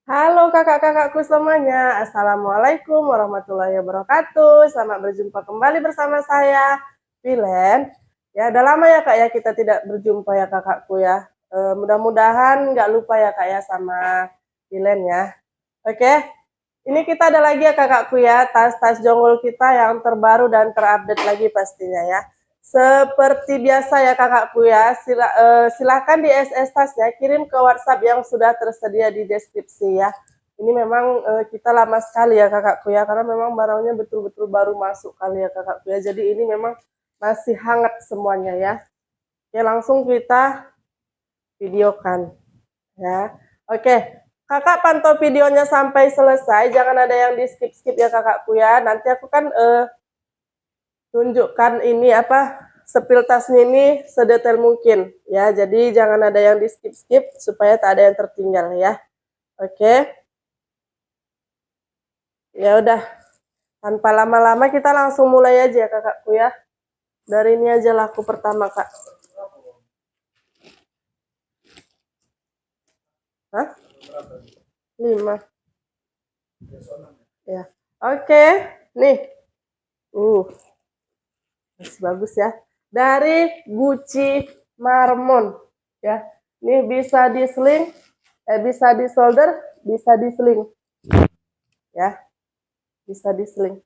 Halo kakak-kakakku semuanya, Assalamualaikum warahmatullahi wabarakatuh. Selamat berjumpa kembali bersama saya, Vilen. Ya, udah lama ya kak ya kita tidak berjumpa ya kakakku ya. Mudah-mudahan nggak lupa ya kak ya sama Vilen ya. Oke, ini kita ada lagi ya kakakku ya, tas-tas jonggol kita yang terbaru dan terupdate lagi pastinya ya. Seperti biasa ya kakakku ya, silakan di SS tasnya kirim ke WhatsApp yang sudah tersedia di deskripsi ya. Ini memang kita lama sekali ya kakakku ya, karena memang barangnya betul-betul baru masuk kali ya kakakku ya. Jadi ini memang masih hangat semuanya ya. Oke, langsung kita videokan ya. Oke, kakak pantau videonya sampai selesai, jangan ada yang di skip-skip ya kakakku ya. Nanti aku kan tunjukkan ini apa sepil tasnya ini sedetail mungkin ya. Jadi jangan ada yang di skip-skip supaya tak ada yang tertinggal ya. Oke. Ya udah, tanpa lama-lama kita langsung mulai aja ya kakakku ya. Dari ini aja laku pertama kak. Hah? 5. Ya. Oke, nih. Masih bagus ya. Dari Gucci Marmon ya. Ini bisa di sling, bisa di solder, bisa di sling. Ya, bisa di sling.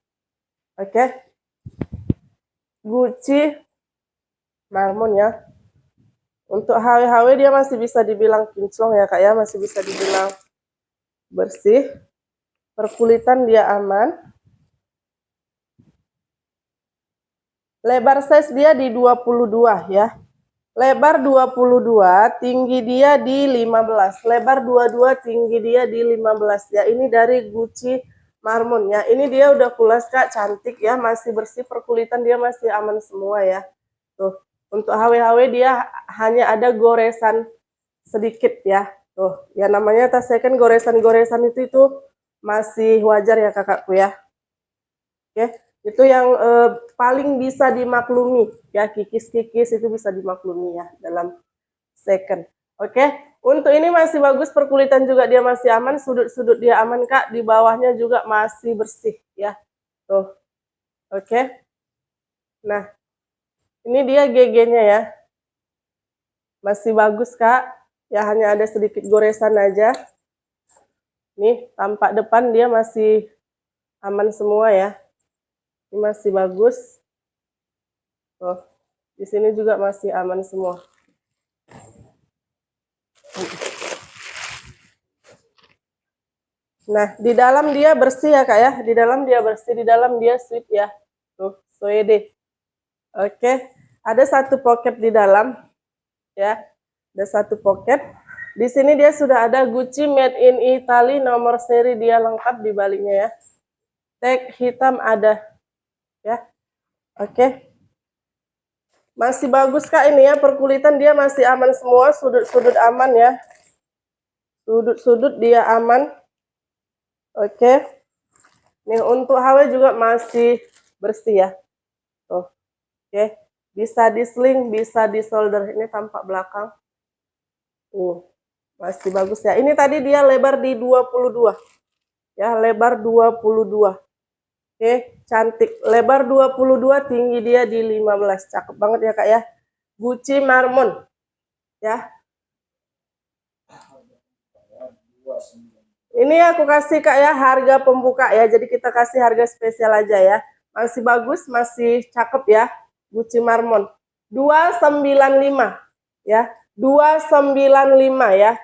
Oke. Gucci Marmon ya. Untuk HW-HW dia masih bisa dibilang kinclong ya kak ya, masih bisa dibilang bersih. Perkulitan dia aman. Lebar size dia di 22 ya. Lebar 22, tinggi dia di 15. Lebar 22, tinggi dia di 15 ya. Ini dari Gucci Marmon ya. Ini dia udah pulas kak, cantik ya, masih bersih, perkulitan dia masih aman semua ya. Tuh, untuk HW-HW dia hanya ada goresan sedikit ya. Tuh, ya namanya tas second goresan-goresan itu masih wajar ya kakakku ya. Oke, itu yang paling bisa dimaklumi ya, kikis-kikis itu bisa dimaklumi ya dalam second. Oke, untuk ini masih bagus, perkulitan juga dia masih aman, sudut-sudut dia aman kak, di bawahnya juga masih bersih ya. Tuh, oke. Nah, ini dia GG-nya ya, masih bagus kak, ya hanya ada sedikit goresan aja. Nih, tampak depan dia masih aman semua ya. Ini masih bagus. Tuh, di sini juga masih aman semua. Nah, di dalam dia bersih ya kak ya. Di dalam dia bersih, di dalam dia sweet ya. Tuh, suede. Oke, ada satu pocket di dalam ya. Ada satu pocket. Di sini dia sudah ada Gucci Made in Italy, nomor seri dia lengkap di baliknya ya. Tag hitam ada ya. Oke. Masih bagus kak ini ya, perkulitan dia masih aman semua, sudut-sudut aman ya. Sudut-sudut dia aman. Oke. Nih untuk HW juga masih bersih ya. Tuh. Oke. Bisa di sling, bisa di solder. Ini tampak belakang. Masih bagus ya. Ini tadi dia lebar di 22. Ya, lebar 22. Oke, cantik. Lebar 22, tinggi dia di 15. Cakep banget ya, Kak ya. Gucci Marmon. Ya. Ini aku kasih Kak ya harga pembuka ya. Jadi kita kasih harga spesial aja ya. Masih bagus, masih cakep ya. Gucci Marmon. 295 ya. 295 ya.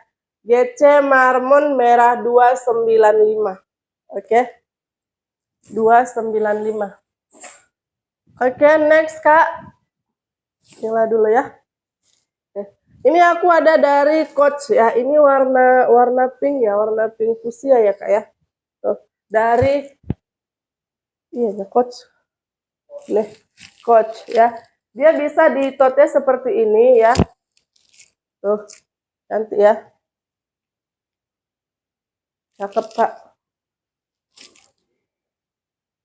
GC Marmon merah 295. Oke. 295. Oke, next Kak. Nyala dulu ya. Ini aku ada dari Coach ya. Ini warna pink ya, warna pink fuchsia ya Kak ya. Tuh, dari iya ya Coach. Nih, Coach ya. Dia bisa ditotnya seperti ini ya. Tuh, cantik ya. Cakep Kak.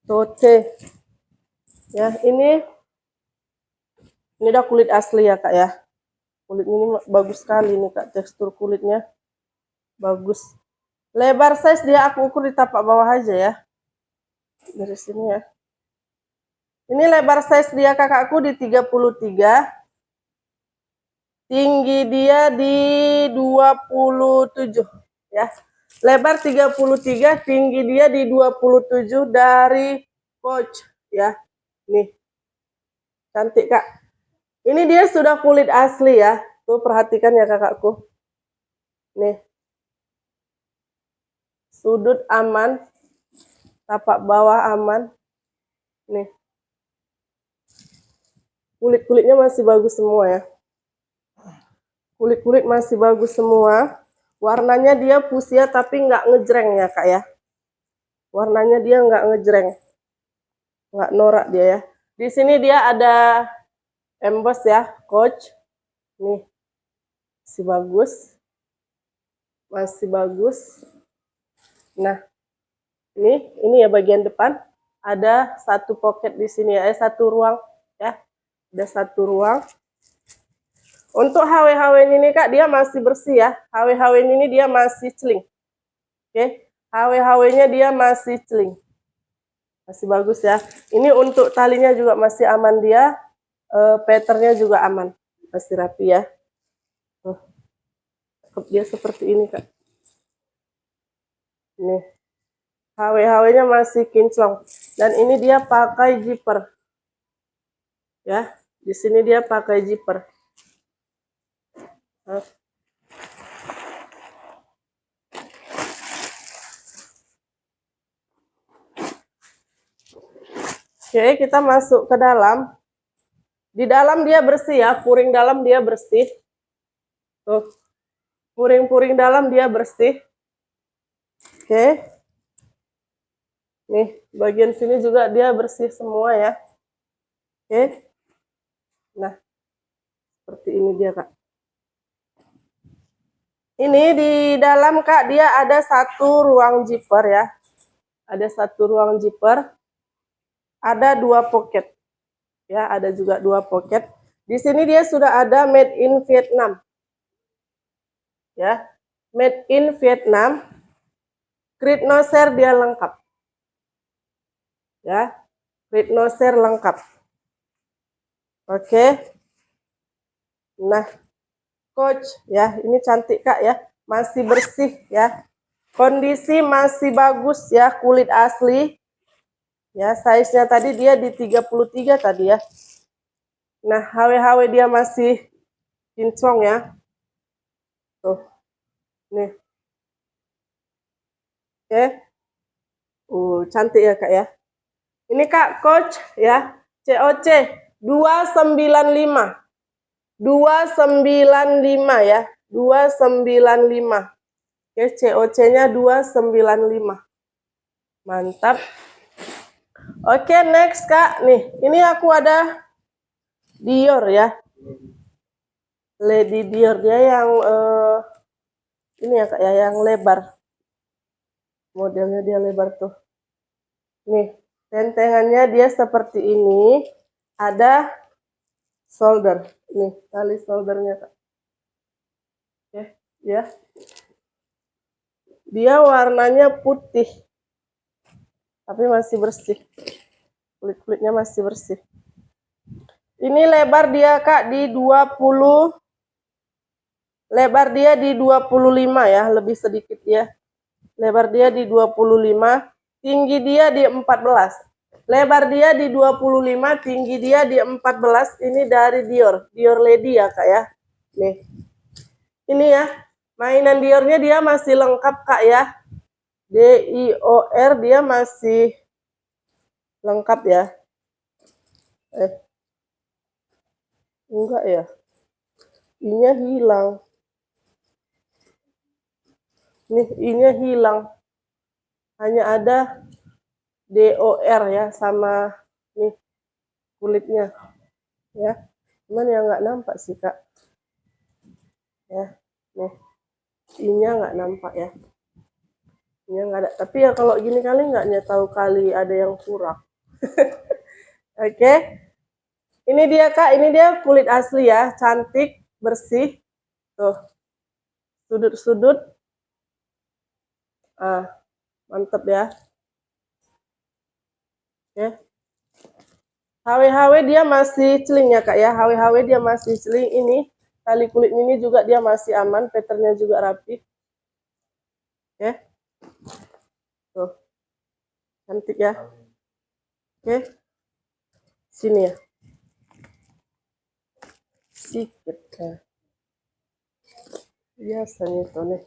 Tote. Ya, ini udah kulit asli ya Kak ya. Kulit ini bagus sekali nih Kak, tekstur kulitnya bagus. Lebar size dia aku ukur di tapak bawah aja ya. Dari sini ya. Ini lebar size dia kakakku di 33. Tinggi dia di 27 ya. Lebar 33, tinggi dia di 27 dari Coach ya. Nih. Cantik, Kak. Ini dia sudah kulit asli ya. Tuh perhatikan ya kakakku. Nih. Sudut aman. Tapak bawah aman. Nih. Kulit-kulitnya masih bagus semua ya. Kulit-kulit masih bagus semua. Warnanya dia fuchsia tapi nggak ngejreng ya Kak ya. Warnanya dia nggak ngejreng. Nggak norak dia ya. Di sini dia ada emboss ya, Coach. Nih. Masih bagus. Masih bagus. Nah, ini ya bagian depan. Ada satu pocket di sini ya, satu ruang ya. Ada satu ruang. Untuk HW-HW ini Kak, dia masih bersih ya. HW-HW ini dia masih celing. Oke, HW-HW-nya dia masih celing. Masih bagus ya. Ini untuk talinya juga masih aman dia. Patternnya juga aman. Masih rapi ya. Dia seperti ini Kak. Ini. HW-HW-nya masih kinclong. Dan ini dia pakai zipper. Ya, di sini dia pakai zipper. Oke, kita masuk ke dalam. Di dalam dia bersih ya, puring dalam dia bersih. Tuh, puring-puring dalam dia bersih. Oke. Nih, bagian sini juga dia bersih semua ya. Oke. Nah, seperti ini dia Kak. Ini di dalam Kak, dia ada satu ruang zipper ya. Ada satu ruang zipper. Ada 2 pocket. Ya, ada juga 2 pocket. Di sini dia sudah ada made in Vietnam. Ya. Made in Vietnam. Grid no share dia lengkap. Ya. Grid no share lengkap. Oke. Nah, Coach ya, ini cantik Kak ya. Masih bersih ya. Kondisi masih bagus ya, kulit asli. Ya, size-nya tadi dia di 33 tadi ya. Nah, HW-HW dia masih kinclong ya. Tuh. Nih. Oke. Cantik ya Kak ya. Ini Kak Coach ya. COC 295. 295 ya. 295. Oke, COC-nya 295. Mantap. Oke, next Kak. Nih, ini aku ada Dior ya. Lady Dior dia yang ini ya Kak ya, yang lebar. Modelnya dia lebar tuh. Nih, tentengannya dia seperti ini. Ada solder. Nih, tali soldernya Kak. Oke, ya. Dia warnanya putih. Tapi masih bersih. Kulit-kulitnya masih bersih. Ini lebar dia Kak di 20. Lebar dia di 25 ya, lebih sedikit ya. Lebar dia di 25, tinggi dia di 14. Lebar dia di 25, tinggi dia di 14. Ini dari Dior. Dior Lady ya Kak ya. Nih. Ini ya. Mainan Diornya dia masih lengkap Kak ya. DIOR dia masih lengkap ya. Enggak ya. I-nya hilang. Nih, I-nya hilang. Hanya ada DOR ya sama nih kulitnya. Ya. Cuman yang nggak nampak sih Kak. Ya. Nih. I-nya nggak nampak ya. I-nya nggak ada. Tapi ya kalau gini kali nggak tahu kali ada yang kurang. Oke. Ini dia Kak, ini dia kulit asli ya, cantik, bersih. Tuh. Sudut-sudut Mantep ya. Oke. HW-HW dia masih celing ya Kak ya. HW-HW dia masih celing. Ini tali kulit ini juga dia masih aman. Patternnya juga rapi. Oke. Tuh. Cantik ya. Oke. Sini ya. Sikit ya. Biasanya tuh nih.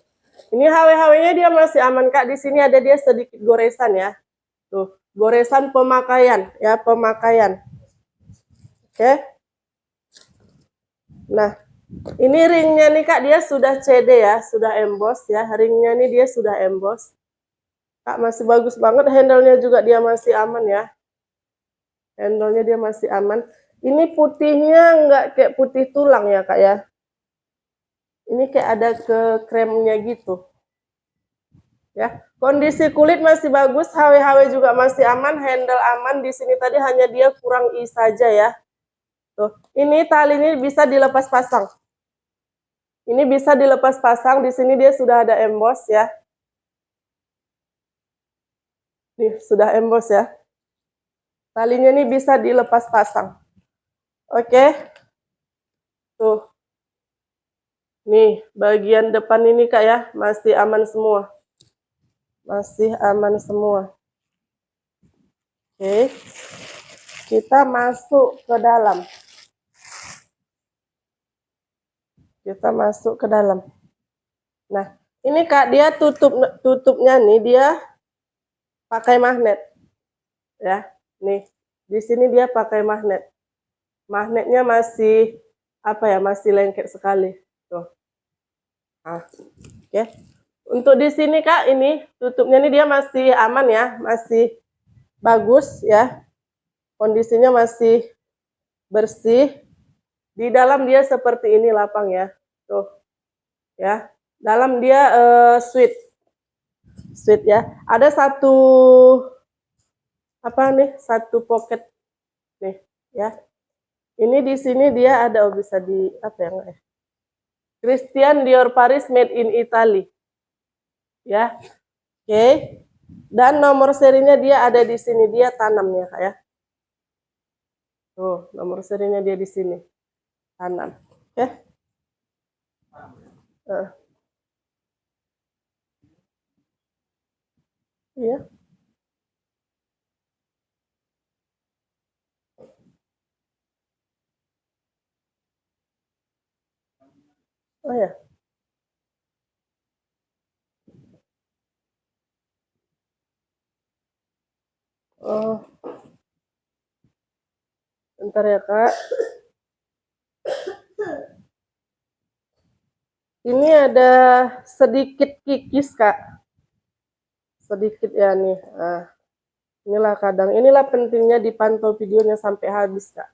Ini HW-HW-nya dia masih aman Kak. Di sini ada dia sedikit goresan ya. Tuh, goresan pemakaian ya, pemakaian. Oke. Nah, ini ringnya nih Kak, dia sudah CD ya, sudah emboss ya. Ringnya nih dia sudah emboss. Kak, masih bagus banget, handle-nya juga dia masih aman ya. Handle-nya dia masih aman. Ini putihnya nggak kayak putih tulang ya Kak ya. Ini kayak ada ke kremnya gitu. Ya, kondisi kulit masih bagus, HW-HW juga masih aman, handle aman. Di sini tadi hanya dia kurang I saja ya. Tuh, ini tali ini bisa dilepas pasang. Ini bisa dilepas pasang. Di sini dia sudah ada emboss ya. Nih, sudah emboss ya. Talinya ini bisa dilepas pasang. Oke. Tuh. Nih, bagian depan ini Kak ya, masih aman semua. Masih aman semua. Oke. Kita masuk ke dalam. Kita masuk ke dalam. Nah, ini Kak, dia tutupnya nih dia pakai magnet. Ya. Nih, di sini dia pakai magnet. Magnetnya masih apa ya? Masih lengket sekali. Tuh. Nah, oke. Untuk di sini Kak, ini tutupnya ini dia masih aman ya, masih bagus ya. Kondisinya masih bersih. Di dalam dia seperti ini lapang ya. Tuh. Ya. Dalam dia sweet ya. Ada satu apa nih? Satu pocket nih ya. Ini di sini dia ada bisa di apa ya? Christian Dior Paris made in Italy. Ya. Oke. Dan nomor serinya dia ada di sini, dia tanam ya Kak ya. Tuh, nomor serinya dia di sini. Tanam. Oke. Iya. Oh ya. Oh. Bentar ya Kak. Ini ada sedikit kikis Kak. Sedikit ya nih. Nah, inilah kadang, inilah pentingnya dipantau videonya sampai habis Kak.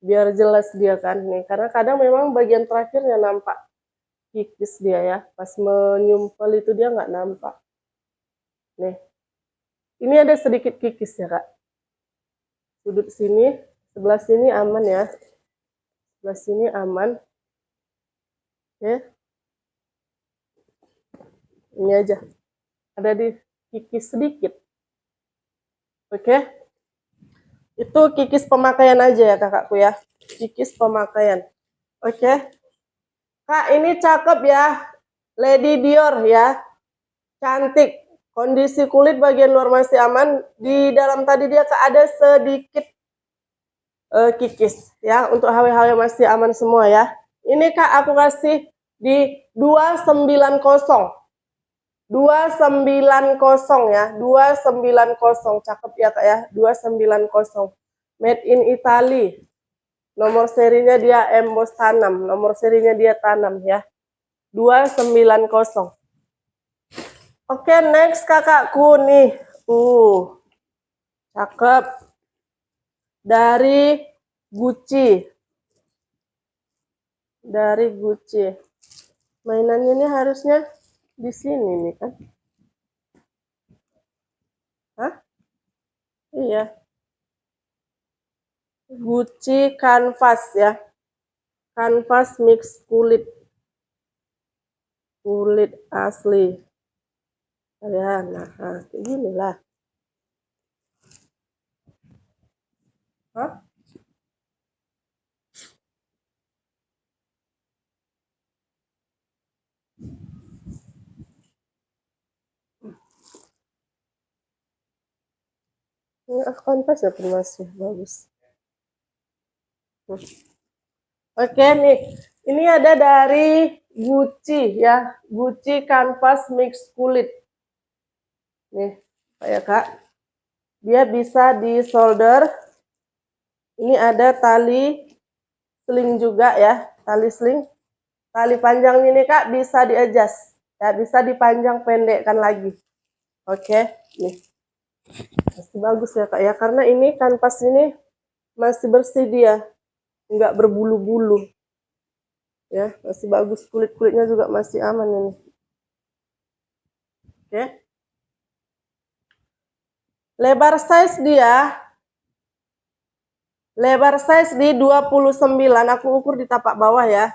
Biar jelas dia kan nih. Karena kadang memang bagian terakhirnya nampak kikis dia ya. Pas menyumpel itu dia nggak nampak. Nih. Ini ada sedikit kikis ya Kak. Sudut sini, sebelah sini aman ya. Sebelah sini aman. Oke. Ini aja. Ada di kikis sedikit. Oke. Itu kikis pemakaian aja ya kakakku ya. Kikis pemakaian. Oke. Kak, ini cakep ya. Lady Dior ya. Cantik. Kondisi kulit bagian luar masih aman. Di dalam tadi dia ada sedikit kikis ya. Untuk HW-HW masih aman semua ya. Ini Kak aku kasih di 290. 290 ya. 290. Cakep ya Kak ya. 290. Made in Italy. Nomor serinya dia emboss tanam. Nomor serinya dia tanam ya. 290. Oke, next kakakku nih. Cakep. Dari Gucci. Dari Gucci. Mainannya ini harusnya di sini nih kan. Hah? Iya. Gucci canvas ya. Canvas mix kulit. Kulit asli. Ya, nah, kayak gini lah. Hah? Ini kanvas ya masih bagus. Oke nih, ini ada dari Gucci ya, Gucci kanvas mix kulit. Nih, kayak Kak. Dia bisa di solder. Ini ada tali sling juga ya, tali sling. Tali panjang ini Kak bisa di-adjust. Ya, bisa dipanjang pendekkan lagi. Oke, nih. Masih bagus ya Kak ya, karena ini kanvas ini masih bersih dia. Enggak berbulu-bulu. Ya, masih bagus, kulit-kulitnya juga masih aman ini. Oke. Lebar size di 29, aku ukur di tapak bawah ya.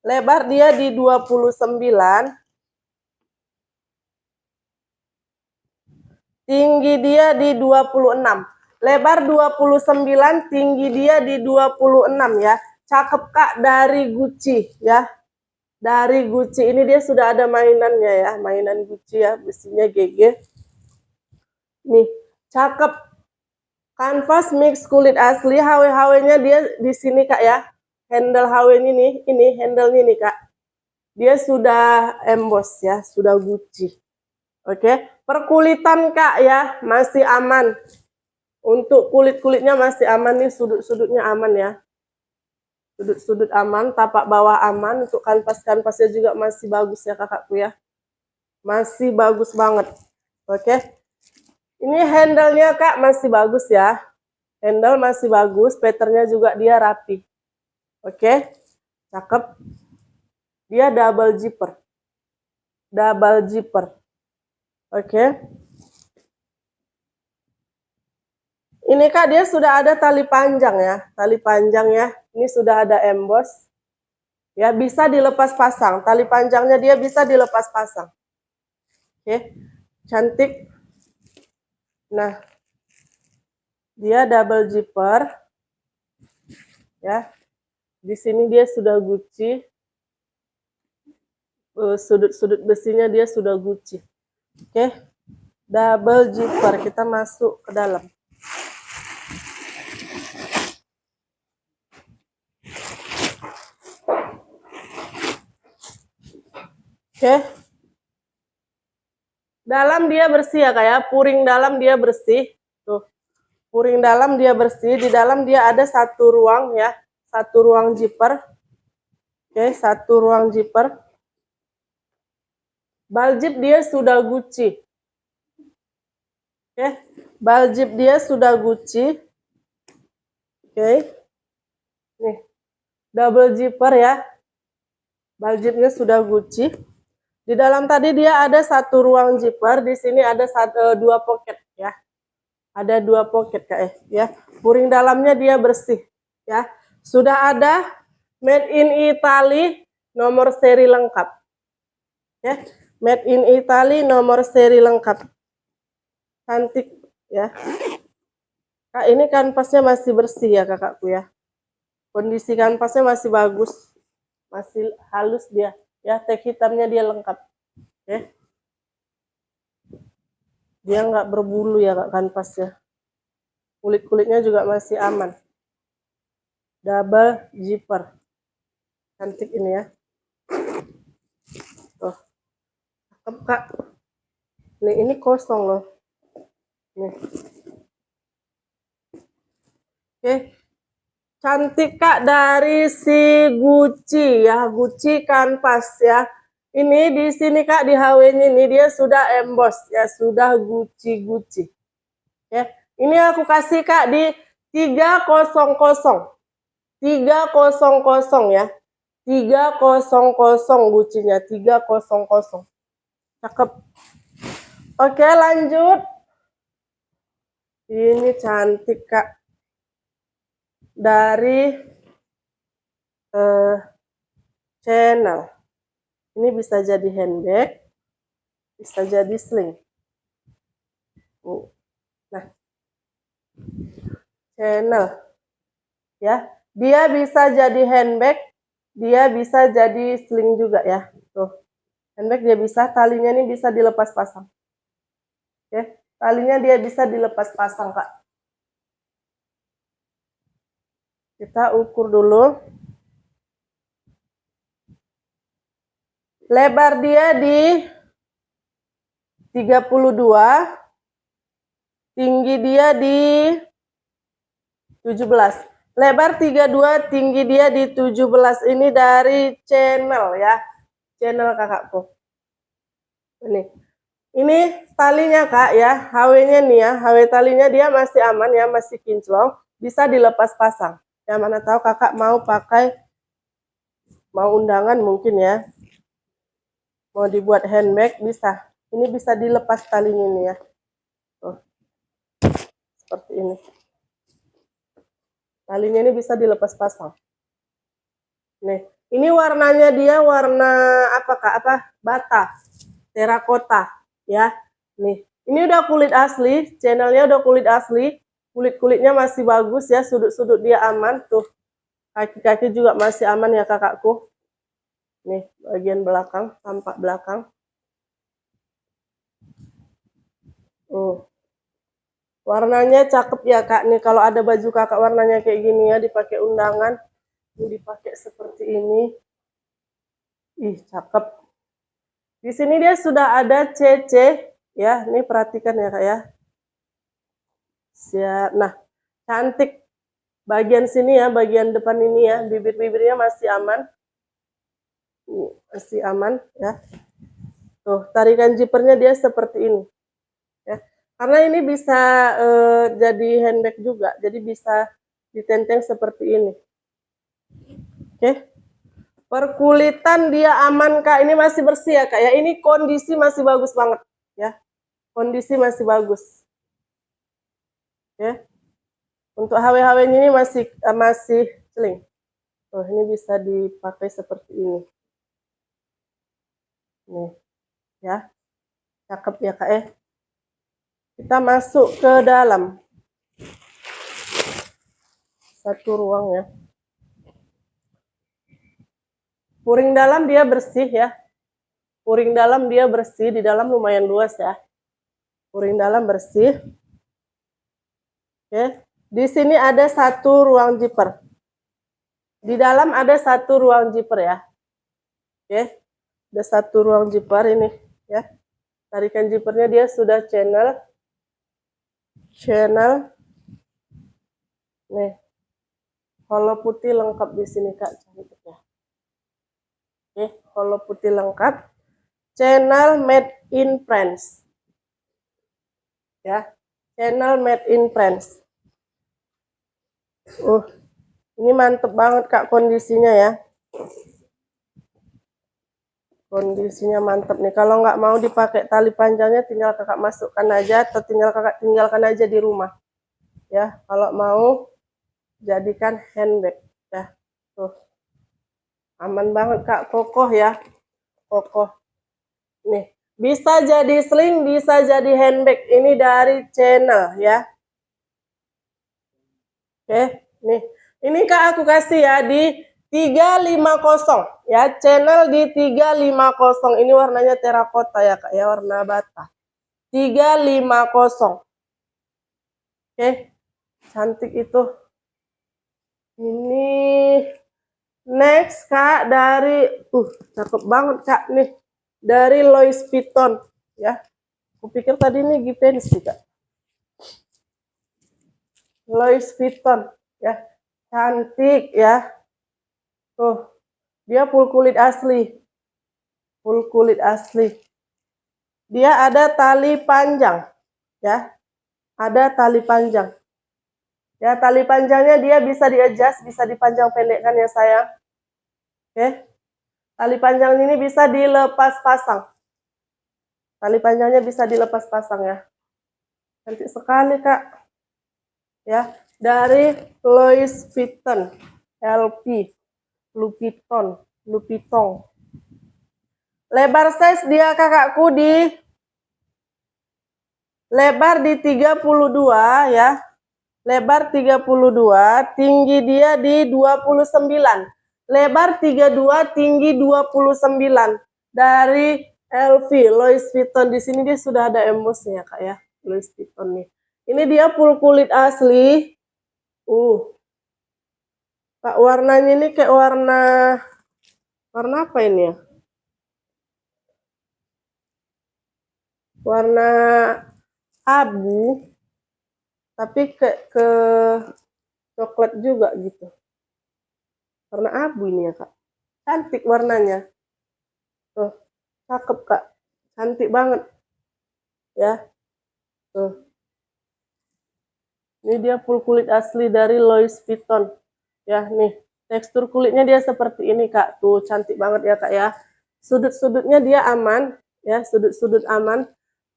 Lebar dia di 29. Tinggi dia di 26. Lebar 29, tinggi dia di 26 ya. Cakep Kak, dari Gucci ya. Dari Gucci ini dia sudah ada mainannya ya, mainan Gucci ya, besinya GG. Nih, cakep. Kanvas mix kulit asli, HW-HW-nya dia di sini Kak ya. Handle HW-nya ini handle-nya nih Kak. Dia sudah emboss ya, sudah Gucci. Oke, perkulitan Kak ya, masih aman. Untuk kulit-kulitnya masih aman nih, sudut-sudutnya aman ya. Sudut-sudut aman, tapak bawah aman. Untuk kanvas-kanvasnya juga masih bagus ya kakakku ya. Masih bagus banget. Oke. Ini handle-nya Kak masih bagus ya. Handle masih bagus, patternnya juga dia rapi. Oke. Cakep. Dia double zipper. Double zipper. Oke. Ini Kak dia sudah ada tali panjang ya. Tali panjang ya. Ini sudah ada emboss. Ya, bisa dilepas pasang. Tali panjangnya dia bisa dilepas pasang. Oke. Cantik. Nah, dia double zipper. Ya. Di sini dia sudah Gucci. Sudut-sudut besinya dia sudah Gucci. Oke. Double zipper. Kita masuk ke dalam. Oke. Dalam dia bersih ya kayak puring dalam dia bersih. Tuh. Puring dalam dia bersih. Di dalam dia ada satu ruang ya. Satu ruang zipper. Oke, satu ruang zipper. Baljip dia sudah Gucci. Oke. Baljip dia sudah Gucci. Oke. Nih. Double zipper ya. Baljipnya sudah Gucci. Di dalam tadi dia ada satu ruang zipper, di sini ada dua pocket ya. Ada dua pocket ya. Puring dalamnya dia bersih ya. Sudah ada made in Italy, nomor seri lengkap. Ya. Made in Italy, nomor seri lengkap. Cantik ya. Kak, ini kanvasnya masih bersih ya kakakku ya. Kondisi kanvasnya masih bagus. Masih halus dia ya. Tag hitamnya dia lengkap. Oke. Dia nggak berbulu ya kak kanvasnya. Kulit-kulitnya juga masih aman. Double zipper. Cantik ini ya. Tuh. Cakep kak. Nih ini kosong loh. Nih. Oke. Cantik kak dari si Gucci ya. Gucci kanvas ya. Ini di sini kak di HW-nya ini dia sudah emboss ya, sudah Gucci. Ya. Ini aku kasih kak di 300. 300 ya. 300 Gucci-nya, 300. Cakep. Oke, lanjut. Ini cantik kak. Dari Channel. Ini bisa jadi handbag, bisa jadi sling. channel ya. Dia bisa jadi handbag, dia bisa jadi sling juga ya. Tuh. Handbag dia bisa, talinya ini bisa dilepas pasang. Oke, talinya dia bisa dilepas pasang, Kak. Kita ukur dulu. Lebar dia di 32, tinggi dia di 17. Lebar 32, tinggi dia di 17. Ini dari channel ya. Channel kakakku. Ini talinya Kak ya. HW-nya nih ya. HW talinya dia masih aman ya, masih kinclong. Bisa dilepas pasang. Yang mana tahu kakak mau pakai, mau undangan mungkin ya. Mau dibuat handbag bisa. Ini bisa dilepas talinya nih ya. Tuh. Seperti ini. Talinya ini bisa dilepas pasang. Nih, ini warnanya dia warna apa Kak? Apa? Bata. Terakota ya. Nih, ini udah kulit asli, channelnya udah kulit asli. Kulit-kulitnya masih bagus ya, sudut-sudut dia aman tuh. Kaki-kaki juga masih aman ya kakakku. Nih, bagian belakang, tampak belakang. Warnanya cakep ya Kak. Nih kalau ada baju kakak warnanya kayak gini ya, dipakai undangan, ini dipakai seperti ini. Ih, cakep. Di sini dia sudah ada CC ya. Nih perhatikan ya Kak ya. Siap. Nah, cantik. Bagian sini ya, bagian depan ini ya, bibir-bibirnya masih aman. Masih aman ya. Tuh, tarikan zippernya dia seperti ini. Ya. Karena ini bisa jadi handbag juga, jadi bisa ditenteng seperti ini. Oke. Perkulitan dia aman Kak, ini masih bersih ya Kak ya. Ini kondisi masih bagus banget ya. Kondisi masih bagus. Ya. Untuk HW-HW ini masih sling. Oh, ini bisa dipakai seperti ini. Nih, ya. Cakep ya Kak ya. Kita masuk ke dalam. Satu ruang ya. Puring dalam dia bersih ya. Puring dalam dia bersih, di dalam lumayan luas ya. Puring dalam bersih. Oke. Di sini ada satu ruang zipper. Di dalam ada satu ruang zipper ya. Oke. Ada satu ruang zipper ini ya. Tarikan zippernya dia sudah channel. Nih. Holo putih lengkap di sini Kak, cantik ya. Oke, holo putih lengkap. Channel made in France. Ya. Channel made in France. Ini mantep banget Kak kondisinya ya. Kondisinya mantep nih. Kalau nggak mau dipakai tali panjangnya, tinggal kakak masukkan aja atau tinggal kakak tinggalkan aja di rumah. Ya, kalau mau jadikan handbag ya. Tuh. Aman banget Kak, kokoh ya. Kokoh. Nih, bisa jadi sling, bisa jadi handbag. Ini dari channel ya. Oke, nih. Ini Kak aku kasih ya di 350 ya, channel di 350. Ini warnanya terakota ya Kak ya, warna bata. 350. Oke. Cantik itu. Ini next Kak dari cakep banget Kak nih. Dari Louis Vuitton ya. Aku pikir tadi ini Givenchy Kak. Louis Vuitton ya. Cantik ya. Tuh. Dia full kulit asli. Full kulit asli. Dia ada tali panjang ya. Ada tali panjang. Ya, tali panjangnya dia bisa di-adjust, bisa dipanjang pendekkan ya sayang. Oke. Tali panjang ini bisa dilepas pasang. Tali panjangnya bisa dilepas pasang ya. Cantik sekali Kak. Ya, dari Louis Vuitton. LP. Louboutin. Lebar size dia kakakku lebar di 32 ya. lebar 32, tinggi dia di 29. Lebar 32, tinggi 29. Dari LV, Louis Vuitton. Di sini dia sudah ada embosnya Kak ya, Louis Vuitton nih. Ini dia full kulit asli. Kak, warnanya ini kayak warna apa ini ya? Warna abu, tapi ke coklat juga gitu. Warna abu ini ya Kak. Cantik warnanya. Tuh, cakep Kak. Cantik banget. Ya, tuh. Ini dia full kulit asli dari Louis Vuitton. Ya, nih. Tekstur kulitnya dia seperti ini Kak. Tuh, cantik banget ya Kak ya. Sudut-sudutnya dia aman. Ya, sudut-sudut aman.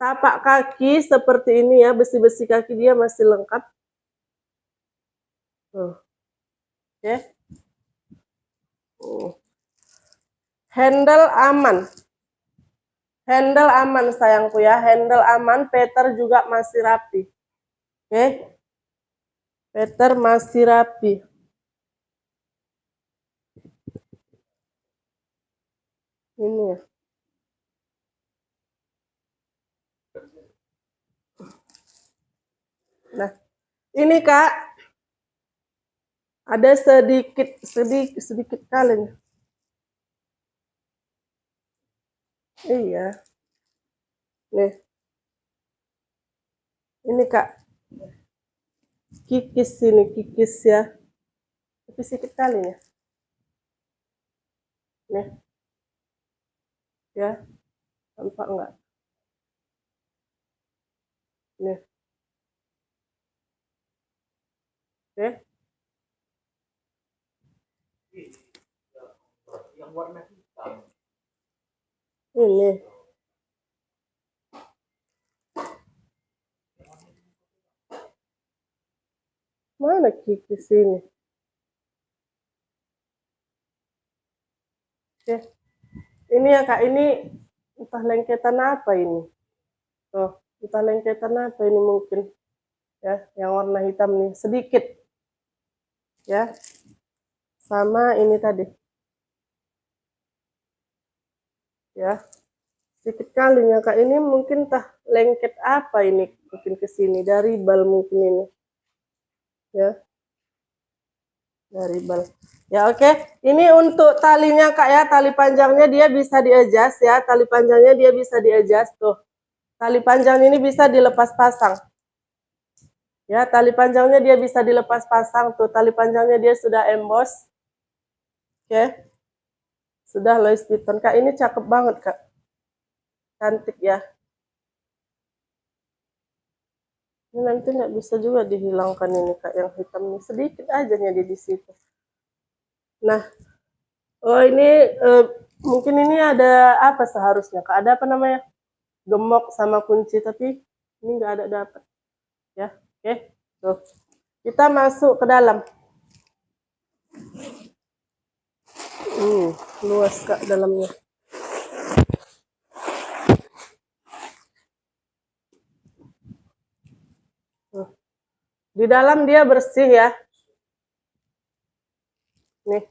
Tapak kaki seperti ini ya. Besi-besi kaki dia masih lengkap. Tuh. Oke. Handle aman. Handle aman sayangku ya. Handle aman. Peter juga masih rapi. Oke. Peter masih rapi. Ini ya. Nah, ini Kak. Ada sedikit kali nih. Iya. Nih. Ini Kak. Kikis ini, kikis ya. Tapi sedikit kali ya. Nih. Ya. Tampak enggak? Nih. Oke. Yang warna hitam. Ini. Mana kikis ini? Oke. Ini ya Kak, ini entah lengketan apa ini. Tuh, entah lengketan apa ini mungkin. Ya, yang warna hitam nih. Sedikit. Ya. Sama ini tadi. Ya. Sedikit kalinya Kak, ini mungkin entah lengket apa ini. Mungkin ke sini. Dari bal mungkin ini. Ya. Dari bal. Ya oke, ini untuk talinya Kak ya, tali panjangnya dia bisa di-adjust ya, tali panjangnya dia bisa di-adjust tuh. Tali panjang ini bisa dilepas pasang. Ya, tali panjangnya dia bisa dilepas pasang tuh, tali panjangnya dia sudah emboss. Oke. Sudah Louis Vuitton. Kak, ini cakep banget Kak. Cantik ya. Ini nanti nggak bisa juga dihilangkan ini Kak, yang hitam ini sedikit aja jadi di situ. Nah, oh ini mungkin ini ada apa seharusnya Kak? Ada apa namanya? Gemok sama kunci, tapi ini nggak ada dapat. Ya, oke. Tuh. Kita masuk ke dalam. Luas Kak dalamnya. Di dalam dia bersih ya. Nih.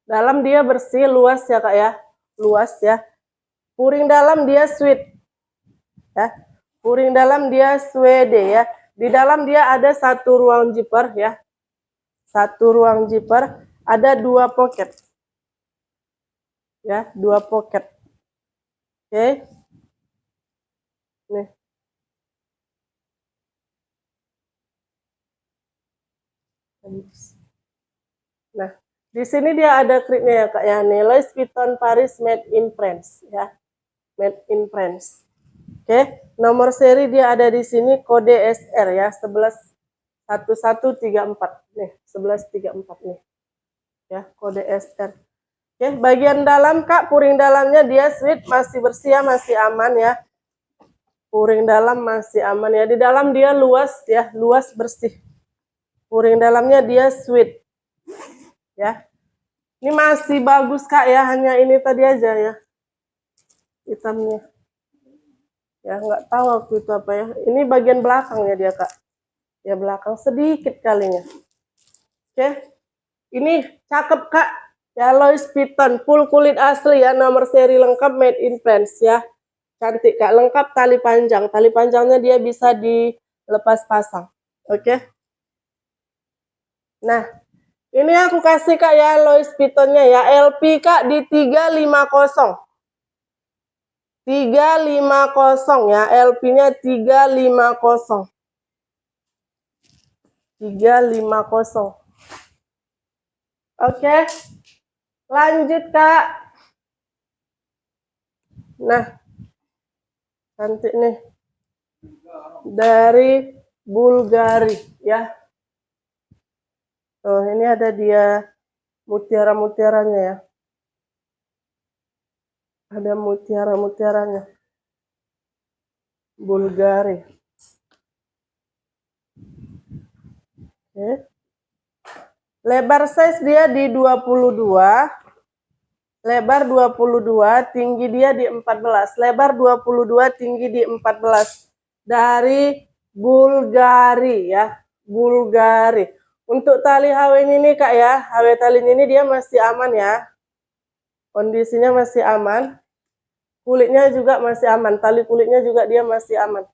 Dalam dia bersih, luas ya Kak ya. Luas ya. Puring dalam dia sweet. Ya. Puring dalam dia suede ya. Di dalam dia ada satu ruang zipper ya. Satu ruang zipper, ada 2 pocket. Ya, 2 pocket. Oke. Nih. Nah, di sini dia ada klipnya ya Kak ya. Nih, Louis Vuitton Paris Made in France ya. Made in France. Oke, nomor seri dia ada di sini kode SR ya, 111134 nih, 1134 nih. Ya, kode SR. Oke, bagian dalam Kak, puring dalamnya dia sweet, masih bersih ya, masih aman ya. Puring dalam masih aman ya. Di dalam dia luas ya, luas bersih. Puring dalamnya dia sweet. Ya. Ini masih bagus Kak ya, hanya ini tadi aja ya. Hitamnya. Ya, nggak tahu aku itu apa ya. Ini bagian belakangnya dia Kak. Ya belakang sedikit kalinya. Oke. Ini cakep Kak. Ya Louis Vuitton full kulit asli ya, nomor seri lengkap made in France ya. Cantik Kak, lengkap tali panjang. Tali panjangnya dia bisa dilepas pasang. Oke. Nah, ini aku kasih Kak ya Louis Vuittonnya ya. LP Kak di 350. 350 ya. LP-nya 350. 350. Oke. Lanjut Kak. Nah, cantik nih. Dari Bulgari ya. Tuh, ini ada dia mutiara-mutiaranya ya. Ada mutiara-mutiaranya. Bulgari. Oke. Lebar size dia di 22. Lebar 22, tinggi dia di 14. Lebar 22, tinggi di 14. Dari Bulgari ya. Bulgari. Untuk tali HW ini Kak ya, HW tali ini dia masih aman ya. Kondisinya masih aman. Kulitnya juga masih aman. Tali kulitnya juga dia masih aman.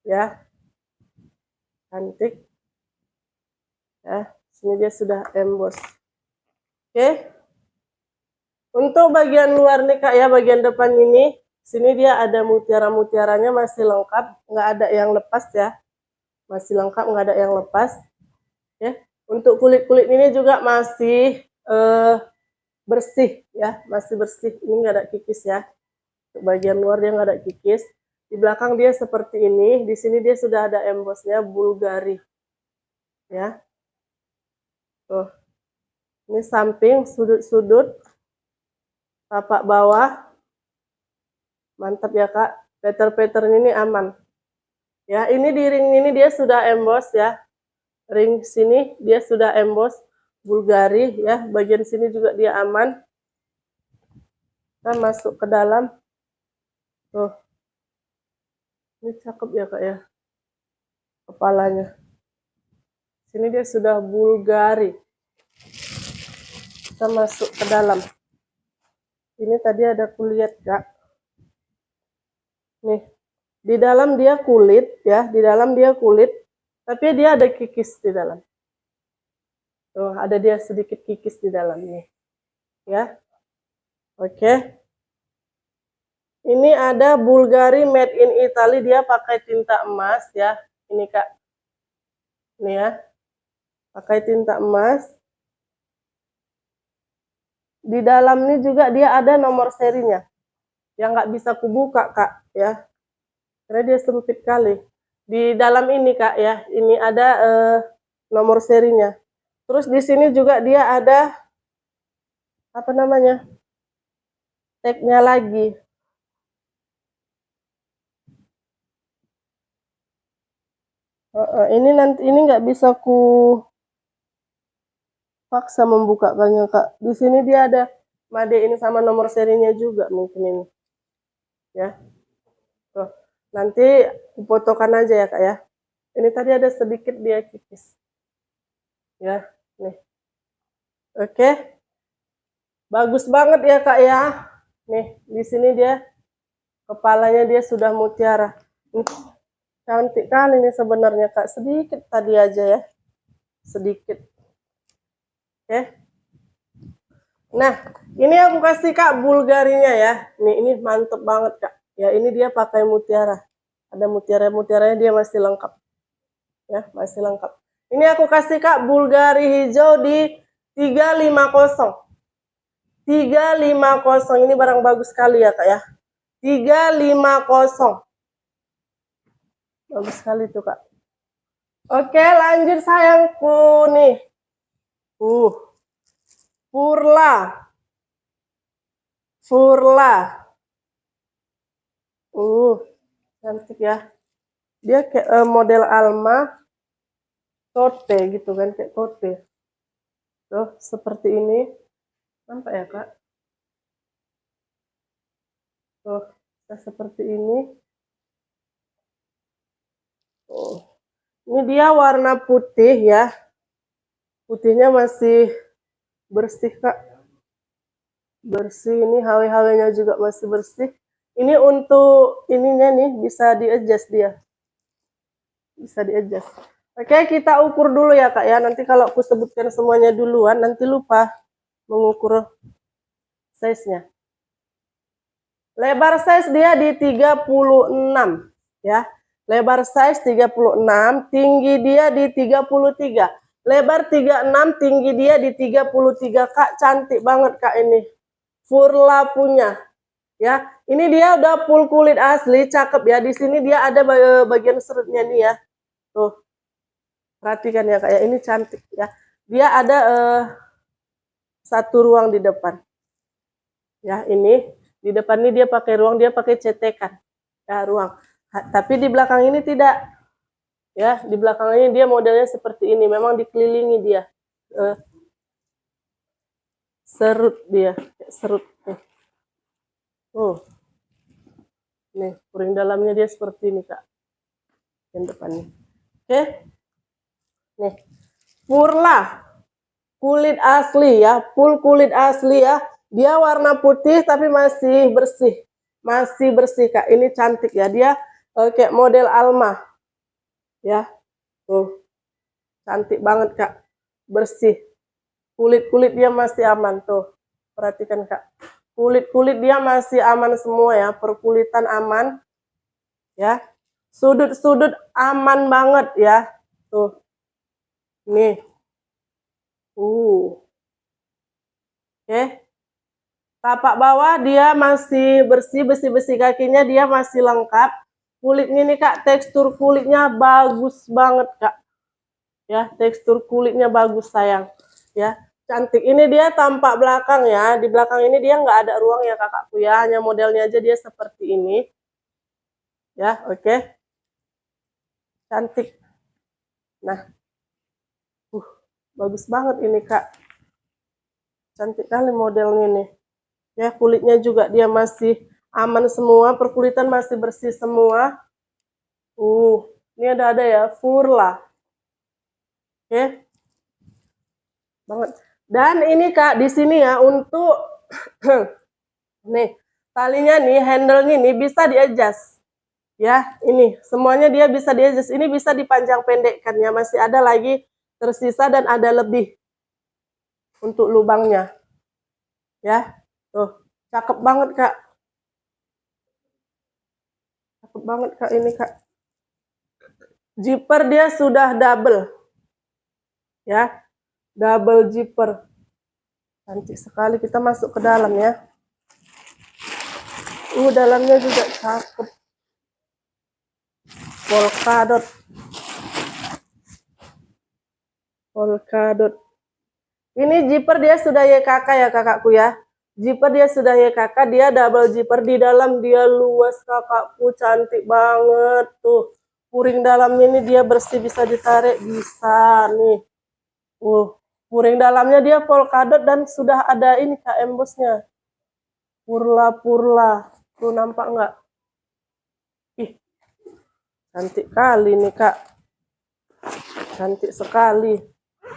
Ya. Cantik. Ya, sini dia sudah emboss. Oke. Untuk bagian luar nih Kak ya, bagian depan ini, sini dia ada mutiara-mutiaranya masih lengkap, nggak ada yang lepas ya. Masih lengkap, nggak ada yang lepas. Ya. Untuk kulit-kulit ini juga masih bersih ya, masih bersih. Ini nggak ada kikis ya. Untuk bagian luar dia nggak ada kikis. Di belakang dia seperti ini, di sini dia sudah ada embossnya Bulgari. Ya. Tuh. Ini samping, sudut-sudut, tapak bawah. Mantap ya Kak. Pattern ini aman. Ya, ini di ring ini dia sudah emboss ya. Ring sini dia sudah emboss Bulgari ya. Bagian sini juga dia aman. Kita masuk ke dalam. Tuh. Ini cakep ya Kak ya. Kepalanya. Sini dia sudah Bulgari. Kita masuk ke dalam. Ini tadi ada kulit Kak. Nih. Di dalam dia kulit ya, di dalam dia kulit, tapi dia ada kikis di dalam. Tuh, ada dia sedikit kikis di dalam nih. Ya. Oke. Ini ada Bulgari made in Italy, dia pakai tinta emas ya. Ini Kak. Ini ya. Pakai tinta emas. Di dalam ini juga dia ada nomor serinya. Yang nggak bisa kubuka Kak ya. Karena dia sempit kali. Di dalam ini Kak ya, ini ada nomor serinya. Terus di sini juga dia ada apa namanya? Tagnya lagi. Ini nanti ini nggak bisa ku paksa membukakannya Kak. Di sini dia ada made ini sama nomor serinya juga mungkin ini. Ya. Tuh. Nanti fotokan aja ya Kak ya. Ini tadi ada sedikit dia kikis. Ya, nih. Oke. Bagus banget ya Kak ya. Nih, di sini dia kepalanya dia sudah mutiara. Cantik kali ini sebenarnya Kak. Sedikit tadi aja ya. Sedikit. Oke. Nah, ini aku kasih Kak Bulgarinya ya. Nih, ini mantep banget Kak. Ya, ini dia pakai mutiara. Ada mutiara-mutiaranya dia masih lengkap. Ya, masih lengkap. Ini aku kasih Kak Bulgari hijau di 350. 350. Ini barang bagus sekali ya Kak ya. 350. Bagus sekali tuh Kak. Oke, lanjut sayangku nih. Furla. Furla. Cantik ya. Dia kayak model Alma tote gitu kan, kayak tote. Tuh, seperti ini. Nampak ya, Kak? Tuh, seperti ini. Tuh. Ini dia warna putih ya. Putihnya masih bersih Kak. Bersih, ini HW-HW-nya juga masih bersih. Ini untuk ininya nih bisa di-adjust dia. Bisa di-adjust. Oke, kita ukur dulu ya Kak ya. Nanti kalau aku sebutkan semuanya duluan, nanti lupa mengukur size-nya. Lebar size dia di 36 ya. Lebar size 36, tinggi dia di 33. Lebar 36, tinggi dia di 33. Kak, cantik banget Kak ini. Furla punya. Ya, ini dia udah full kulit asli, cakep ya. Di sini dia ada bagian serutnya nih ya. Tuh. Perhatikan ya Kak ya, ini cantik ya. Dia ada satu ruang di depan. Ya, ini di depan ini dia pakai ruang, dia pakai cetekan. Ya, ruang. Tapi di belakang ini tidak. Ya, di belakangnya dia modelnya seperti ini. Memang dikelilingi dia. Serut dia, serut. Nih, puring dalamnya dia seperti ini Kak. Yang depannya. Oke. Nih, Furla. Kulit asli ya, full kulit asli ya. Dia warna putih tapi masih bersih. Masih bersih Kak. Ini cantik ya. Dia kayak model Alma. Ya. Tuh. Cantik banget Kak. Bersih. Kulit-kulit dia masih aman tuh. Perhatikan Kak. Kulit-kulit dia masih aman semua ya. Perkulitan aman. Ya. Sudut-sudut aman banget ya. Tuh. Nih. Oke. Tapak bawah dia masih bersih, besi-besi kakinya dia masih lengkap. Kulitnya nih Kak, tekstur kulitnya bagus banget Kak. Ya, tekstur kulitnya bagus sayang. Ya, cantik. Ini dia tampak belakang ya. Di belakang ini dia nggak ada ruang ya kakakku ya. Hanya modelnya aja dia seperti ini. Ya, oke. Cantik. Nah, bagus banget ini Kak. Cantik kali modelnya nih. Ya, kulitnya juga dia masih aman semua, perkulitan masih bersih semua. Ini ada ya, Furla. Oke. Banget. Dan ini Kak, di sini ya untuk nih, talinya nih, handle-nya nih bisa di-adjust. Ya, ini semuanya dia bisa di-adjust. Ini bisa dipanjang pendekkan ya, masih ada lagi tersisa dan ada lebih untuk lubangnya. Ya. Tuh, cakep banget Kak. Cakep banget Kak ini Kak. Zipper dia sudah double. Ya. Double zipper. Cantik sekali, kita masuk ke dalam ya. Dalamnya juga cakep. Polkadot. Polkadot. Ini zipper dia sudah YKK ya kakakku ya. Zipper dia sudah YKK, dia double zipper. Di dalam dia luas kakakku, cantik banget tuh. Puring dalamnya ini dia bersih, bisa ditarik, bisa nih. Puring dalamnya dia polkadot dan sudah ada ini Kak embosnya. Purla-purla. Tuh nampak nggak? Ih, cantik kali nih Kak. Cantik sekali.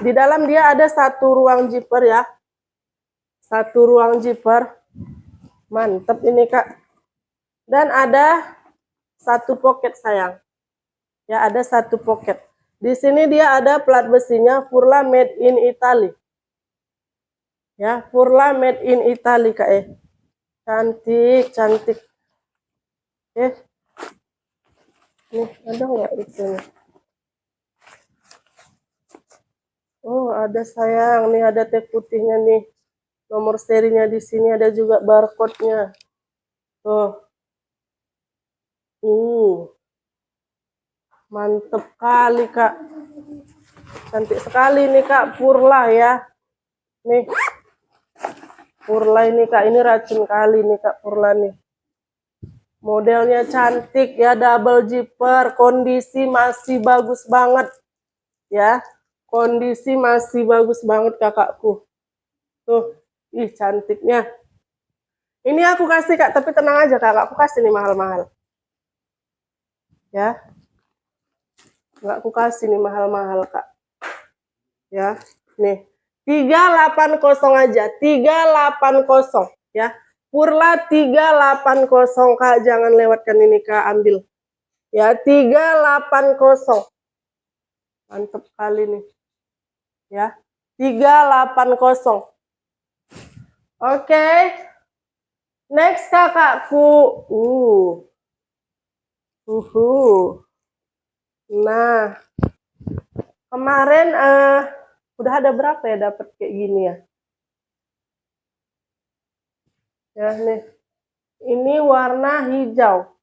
Di dalam dia ada satu ruang zipper ya. Satu ruang zipper. Mantep ini Kak. Dan ada satu pocket sayang. Ya, ada satu pocket. Di sini dia ada plat besinya Furla made in Italy. Ya, Furla made in Italy Kak. Cantik, cantik. Nih, ada nggak itu? Ada sayang. Nih ada tag putihnya nih. Nomor serinya di sini, ada juga barcode-nya. Tuh. Mantep kali Kak. Cantik sekali nih Kak, Furla ya. Nih. Furla ini Kak, ini racun kali nih Kak Furla nih. Modelnya cantik ya, double zipper, kondisi masih bagus banget. Ya. Kondisi masih bagus banget kakakku. Tuh, cantiknya. Ini aku kasih Kak, tapi tenang aja Kak, aku kasih nih mahal-mahal. Ya. Nggak aku kasih nih mahal-mahal Kak. Ya, nih 380 aja, 380 ya. Purla 380 Kak, jangan lewatkan ini Kak, ambil. Ya, 380. Mantap kali nih. Ya, 380. Oke. Next kakakku. Nah, kemarin udah ada berapa ya dapat kayak gini ya? Ya nih. Ini warna hijau.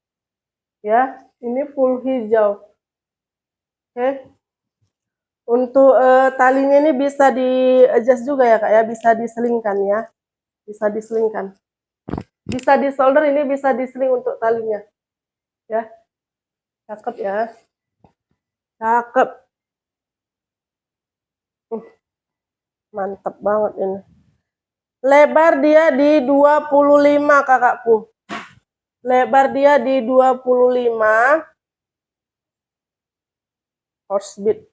Ya, ini full hijau. Oke. Untuk talinya ini bisa di adjust juga ya Kak ya, bisa diselingkan ya. Bisa diselingkan. Bisa di solder, ini bisa diseling untuk talinya. Ya. Cakep ya. Cakep. Mantap banget ini. Lebar dia di 25 kakakku. Lebar dia di 25. Horse bead.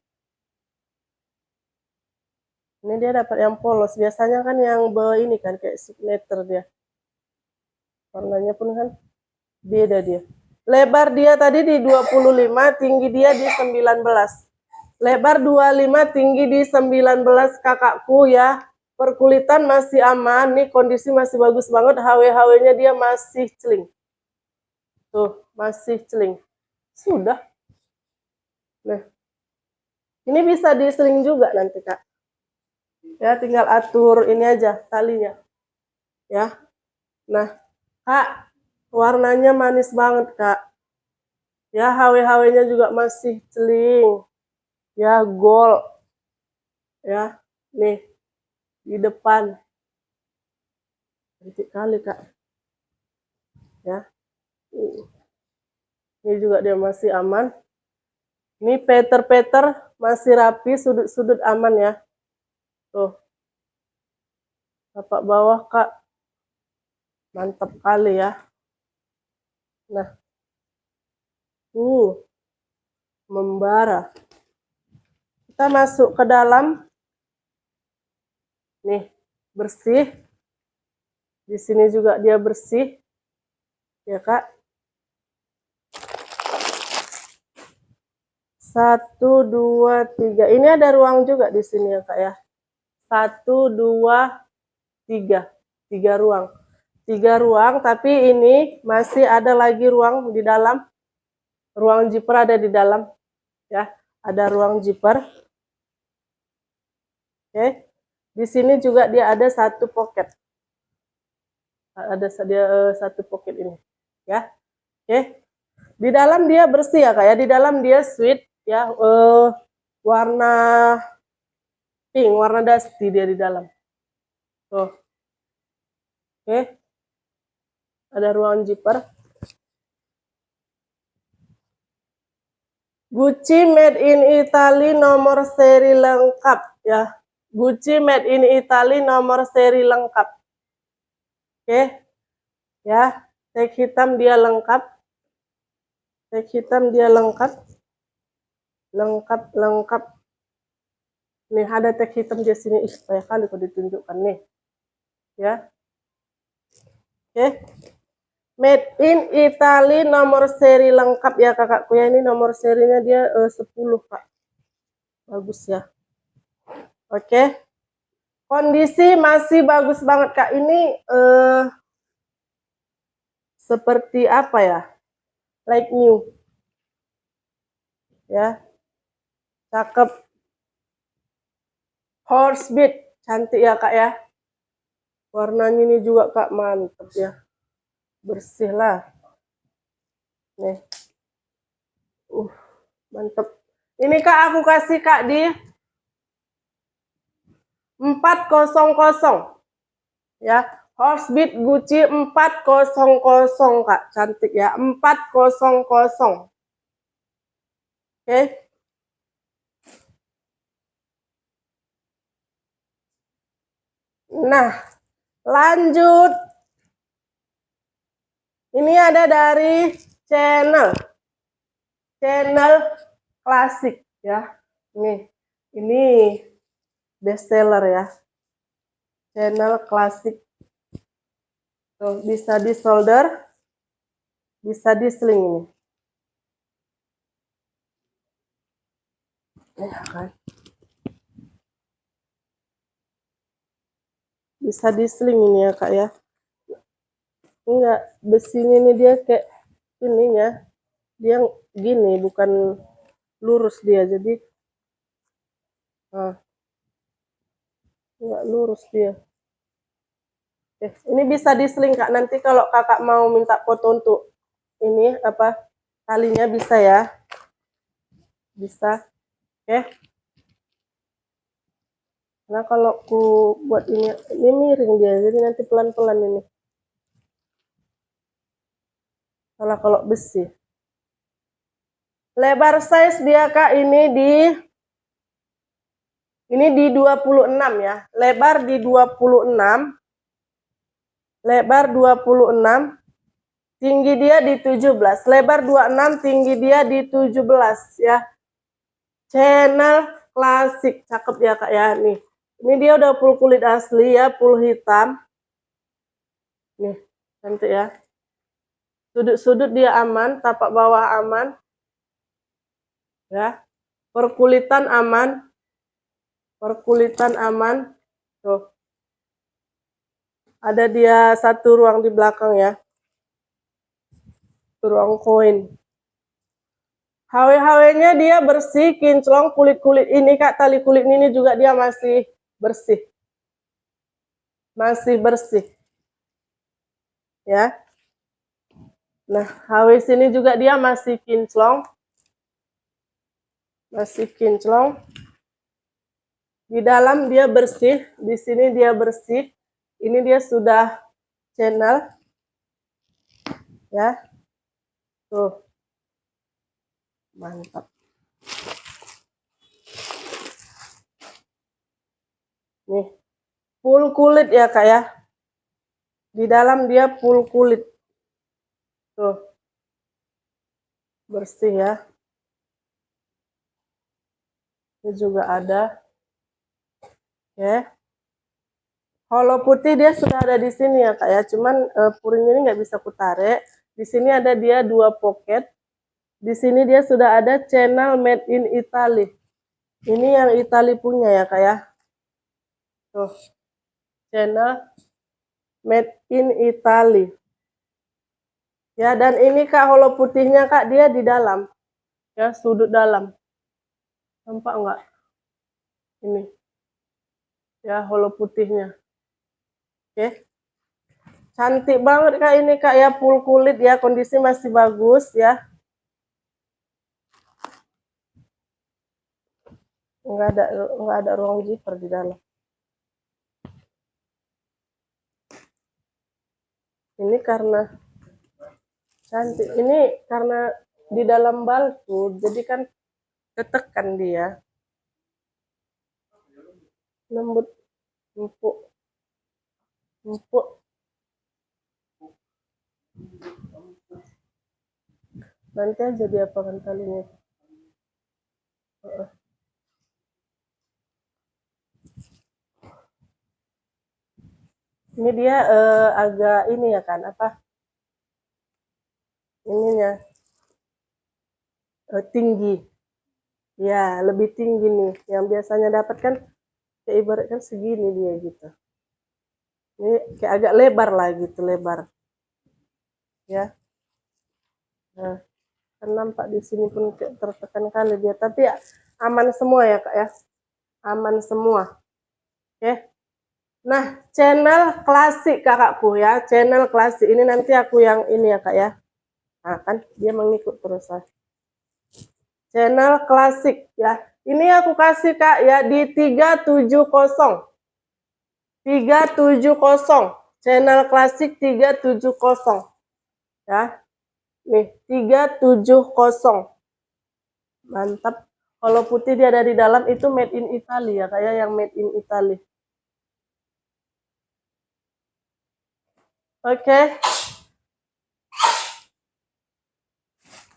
Ini dia dapat yang polos. Biasanya kan yang ini kan kayak signature dia. Warnanya pun kan beda dia. Lebar dia tadi di 25, tinggi dia di 19. Lebar 25, tinggi di 19 kakakku ya. Perkulitan masih aman, nih kondisi masih bagus banget. HW-HW-nya dia masih celing. Tuh, masih celing. Sudah. Nah, ini bisa diseling juga nanti Kak. Ya, tinggal atur ini aja talinya. Ya. Nah, Kak, warnanya manis banget, Kak. Ya, HW-HW-nya juga masih celing. Ya, gold. Ya, nih di depan. Cantik kali, Kak. Ya. Ini juga dia masih aman. Ini peter-peter masih rapi, sudut-sudut aman ya. Tuh. Tapak bawah, Kak. Mantap kali ya. Nah. Membara. Kita masuk ke dalam. Nih, bersih. Di sini juga dia bersih. Ya, Kak. 1, 2, 3. Ini ada ruang juga di sini ya, Kak ya. 1, 2, 3. 3 ruang. 3 ruang, tapi ini masih ada lagi ruang di dalam. Ruang zipper ada di dalam. Ya, ada ruang zipper. Oke. Di sini juga dia ada satu pocket. Ada dia satu pocket ini. Ya. Oke. Di dalam dia bersih ya, Kak ya. Di dalam dia sweet ya, warna pink, warna dusty dia di dalam. Tuh. Oke. Ada ruang zipper. Gucci made in Italy, nomor seri lengkap ya. Gucci made in Italy, nomor seri lengkap. Oke. Ya, tag hitam dia lengkap. Tag hitam dia lengkap. Lengkap. Nih ada tag hitam di sini. Ih, banyak kali kok ditunjukkan nih. Ya. Oke. Made in Italy, nomor seri lengkap ya kakakku ya. Ini nomor serinya dia 10 Kak. Bagus ya. Oke. Kondisi masih bagus banget Kak. Ini seperti apa ya? Like new. Ya. Cakep. Horse bead. Cantik ya Kak ya. Warnanya ini juga Kak, mantep ya. Bersih lah. Nih. Mantep. Ini Kak aku kasih Kak di 400 ya. Horse bead Gucci 400 Kak. Cantik ya. 400. Oke. Nah, lanjut. Ini ada dari channel klasik ya. Ini bestseller ya. Channel klasik. Tuh, bisa di solder, bisa di sling ini. Ya kan. Bisa di sling ini ya kak ya. Enggak, besinya ini dia kayak ininya. Dia gini, bukan lurus dia. Jadi enggak lurus dia. Ini bisa di sling kak. Nanti kalau kakak mau minta foto untuk ini apa talinya bisa ya. Bisa. Oke. Nah kalau ku buat ini miring dia. Jadi nanti pelan-pelan ini. Kalau besi. Lebar size dia kak ini di 26 ya. Lebar di 26. Lebar 26. Tinggi dia di 17. Lebar 26, tinggi dia di 17 ya. Channel klasik. Cakep ya kak ya nih. Ini dia udah full kulit asli ya, full hitam. Nih, cantik ya. Sudut-sudut dia aman, tapak bawah aman. Ya. Perkulitan aman. Perkulitan aman. Tuh. Ada dia satu ruang di belakang ya. Ruang koin. HW-HW-nya dia bersih, kinclong, kulit-kulit ini kak, tali kulit ini juga dia masih bersih. Masih bersih. Ya. Nah, HW sini juga dia masih kinclong. Masih kinclong. Di dalam dia bersih, di sini dia bersih. Ini dia sudah channel. Ya. Tuh. Mantap. Nih. Full kulit ya kak ya. Di dalam dia full kulit. Tuh. Bersih ya. Ini juga ada. Ya. Holo putih dia sudah ada di sini ya kak ya. Cuman puring ini nggak bisa kutarik. Di sini ada dia 2 pocket. Di sini dia sudah ada channel made in Italy. Ini yang Italy punya ya kak ya. Tuh. Channel made in Italy. Ya, dan ini kak holo putihnya kak dia di dalam. Ya, sudut dalam. Nampak enggak? Ini. Ya, holo putihnya. Oke. Cantik banget kak ini kak ya, full kulit ya, kondisi masih bagus ya. Enggak ada ruang zipper di dalam. Ini karena cantik. Ini karena di dalam balku, jadi kan ketekan dia. Lembut, empuk, empuk. Nanti aja dia apakan talinya. Ini dia agak ini ya kan, apa? Ininya tinggi. Ya, lebih tinggi nih. Yang biasanya dapat kan kayak ibaratkan segini dia gitu. Ini kayak agak lebar lah gitu, lebar. Ya. Nah, kan nampak di sini pun tertekan kali dia, tapi ya aman semua ya kak ya. Aman semua. Oke. Nah, channel klasik kakakku ya, channel klasik ini nanti aku yang ini ya kak ya. Nah kan dia mengikut terus lah. Channel klasik ya. Ini aku kasih kak ya di 370. 370. Channel klasik 370. Ya. Nih, 370. Mantap. Kalau putih dia ada di dalam itu made in Italy ya, kayak yang made in Italy. Oke.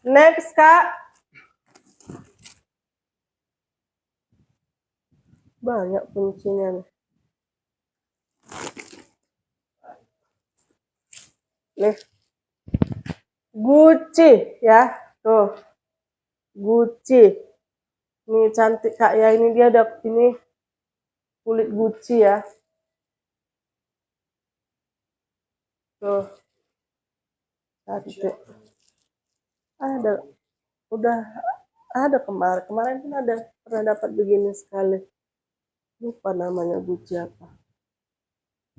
Next, Kak. Banyak kuncinya nih. Nih. Gucci ya. Tuh. Gucci. Ini cantik Kak ya. Ini dia ada ini kulit Gucci ya. Tuh. Cantik. Ada. Udah ada kemarin pun ada pernah dapat begini sekali. Lupa namanya Gucci apa.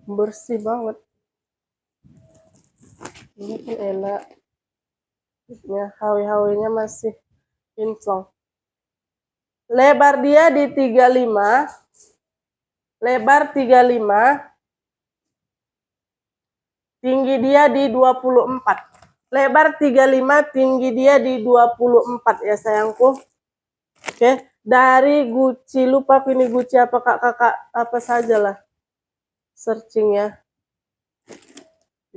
Bersih banget. Ini pun enak. Ya, hawi-hawinya masih kinclong. Lebar dia di 35. Lebar 35. Tinggi dia di 24. Lebar 35, tinggi dia di 24 ya sayangku. Oke, dari Gucci. Lupa ini Gucci apa kakak apa sajalah. Searching ya.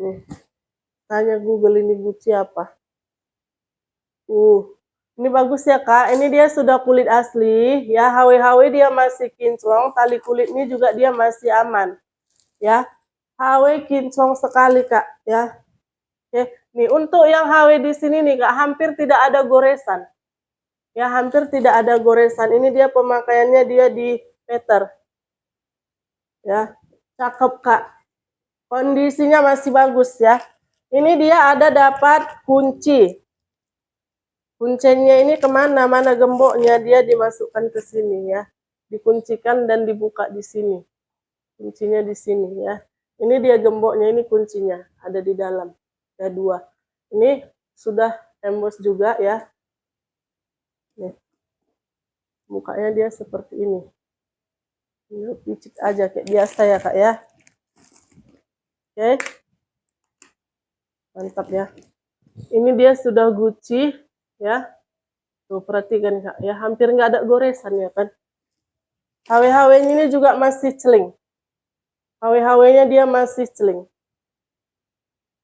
Nih. Tanya Google ini Gucci apa. Ini bagus ya Kak. Ini dia sudah kulit asli ya. HW-HW dia masih kinclong. Tali kulitnya juga dia masih aman ya. HW kinclong sekali Kak ya. Oke. Nih untuk yang HW di sini nih Kak, hampir tidak ada goresan. Ya, hampir tidak ada goresan. Ini dia pemakaiannya dia di meter. Ya. Cakep Kak. Kondisinya masih bagus ya. Ini dia ada dapat kunci. Kuncinya ini kemana? Mana gemboknya? Dia dimasukkan ke sini ya. Dikuncikan dan dibuka di sini. Kuncinya di sini ya. Ini dia gemboknya, ini kuncinya. Ada di dalam. Ada 2. Ini sudah embos juga ya. Nih. Mukanya dia seperti ini. Ini picit aja kayak biasa ya Kak ya. Oke. Mantap ya. Ini dia sudah Gucci ya. Tuh perhatikan Kak ya, hampir nggak ada goresan ya kan. HW-HW ini juga masih celing. HW-HW-nya dia masih celing.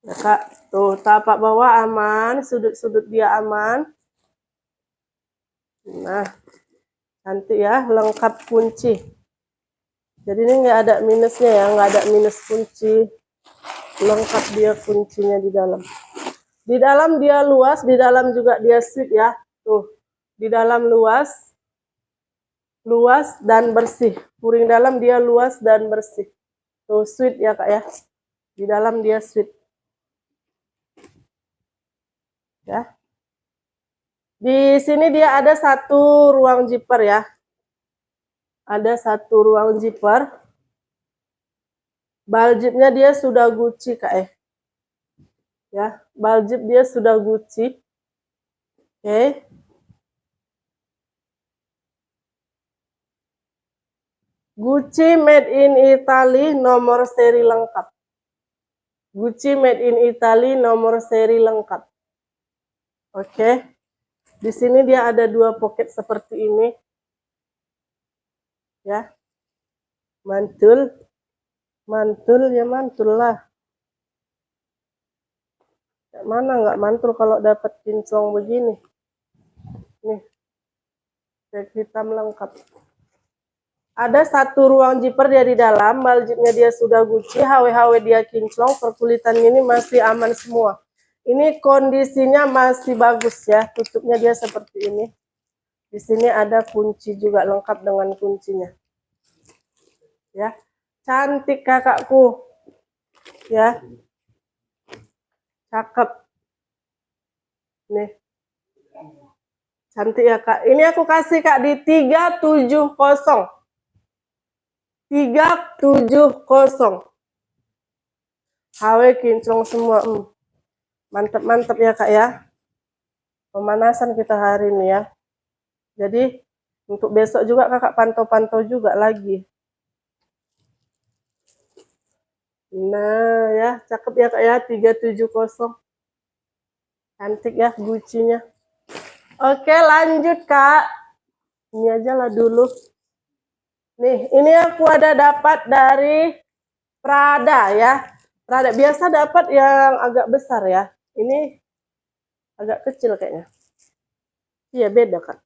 Ya Kak, tuh tapak bawah aman, sudut-sudut dia aman. Nah, cantik ya, lengkap kunci. Jadi ini nggak ada minusnya ya, nggak ada minus kunci. Lengkap dia kuncinya di dalam. Di dalam dia luas, di dalam juga dia sweet ya. Tuh, di dalam luas dan bersih. Puring dalam dia luas dan bersih. Tuh sweet ya Kak ya. Di dalam dia sweet. Ya. Di sini dia ada 1 ruang zipper ya. Ada 1 ruang zipper. Baljibnya dia sudah Gucci Kak ya. Baljib dia sudah Gucci. Oke. Gucci made in Italy, nomor seri lengkap. Gucci made in Italy, nomor seri lengkap. Oke. Di sini dia ada 2 pocket seperti ini. Ya. Mantul. Mantul ya mantul lah. Mana nggak mantul kalau dapat kinclong begini. Nih. Cek hitam lengkap. Ada 1 ruang zipper dia di dalam, baljibnya dia sudah Gucci, HW-HW dia kinclong, perkulitan ini masih aman semua. Ini kondisinya masih bagus ya, tutupnya dia seperti ini. Di sini ada kunci juga lengkap dengan kuncinya. Ya. Cantik kakakku. Ya. Cakep. Nih. Cantik ya Kak. Ini aku kasih Kak di 370. 370. HW kinclong semua. Mantap-mantap ya Kak ya. Pemanasan kita hari ini ya. Jadi untuk besok juga kakak pantau-pantau juga lagi. Nah ya, cakep ya Kak ya, 370. Cantik ya Gucci-nya. Oke lanjut Kak. Ini aja lah dulu. Nih, ini aku ada dapat dari Prada ya. Prada biasa dapat yang agak besar ya. Ini agak kecil kayaknya. Iya beda Kak.